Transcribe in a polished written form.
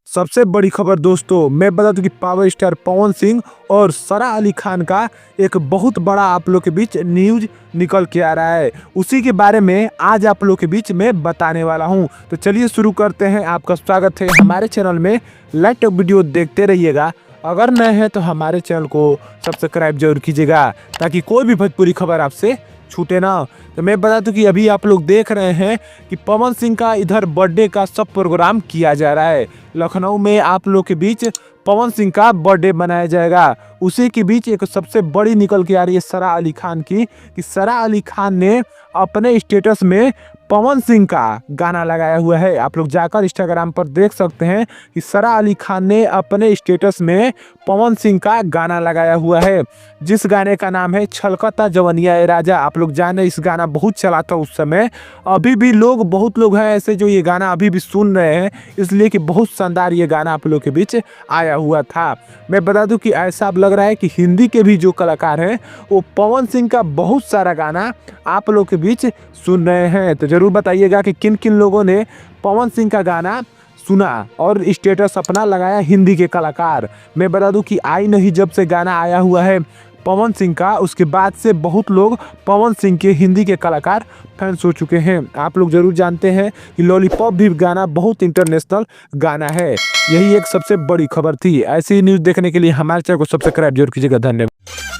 सबसे बड़ी खबर दोस्तों, मैं बता दूं कि पावर स्टार पवन सिंह और सरा अली खान का एक बहुत बड़ा आप लोग के बीच न्यूज निकल के आ रहा है। उसी के बारे में आज आप लोग के बीच में बताने वाला हूं। तो चलिए शुरू करते हैं। आपका स्वागत है हमारे चैनल में। लाइक वीडियो देखते रहिएगा। अगर नए हैं तो हमारे चैनल को सब्सक्राइब जरूर कीजिएगा ताकि कोई भी भोजपुरी खबर आपसे छूटे ना। तो मैं बता दूं कि अभी आप लोग देख रहे हैं कि पवन सिंह का इधर बर्थडे का सब प्रोग्राम किया जा रहा है। लखनऊ में आप लोग के बीच पवन सिंह का बर्थडे मनाया जाएगा। उसी के बीच एक सबसे बड़ी निकल के आ रही है सरा अली खान की, कि सरा अली खान ने अपने स्टेटस में पवन सिंह का गाना लगाया हुआ है। आप लोग जाकर इंस्टाग्राम पर देख सकते हैं कि सरा अली खान ने अपने स्टेटस में पवन सिंह का गाना लगाया हुआ है, जिस गाने का नाम है छलकता जवनिया ए राजा। आप लोग जाने इस गाना बहुत चला था उस समय। अभी भी बहुत लोग हैं ऐसे जो ये गाना अभी भी सुन रहे हैं, इसलिए कि बहुत शानदार ये गाना आप लोग के बीच आया हुआ था। मैं बता दूं कि ऐसा अब लग रहा है कि हिंदी के भी जो कलाकार हैं वो पवन सिंह का बहुत सारा गाना आप लोग के बीच सुन रहे हैं। तो जरूर बताइएगा कि किन किन लोगों ने पवन सिंह का गाना सुना और स्टेटस अपना लगाया हिंदी के कलाकार। मैं बता दूं कि आई नहीं जब से गाना आया हुआ है पवन सिंह का, उसके बाद से बहुत लोग पवन सिंह के हिंदी के कलाकार फैंस हो चुके हैं। आप लोग जरूर जानते हैं कि लॉलीपॉप भी गाना बहुत इंटरनेशनल गाना है। यही एक सबसे बड़ी खबर थी। ऐसी न्यूज़ देखने के लिए हमारे चैनल को सब्सक्राइब जरूर कीजिएगा। धन्यवाद।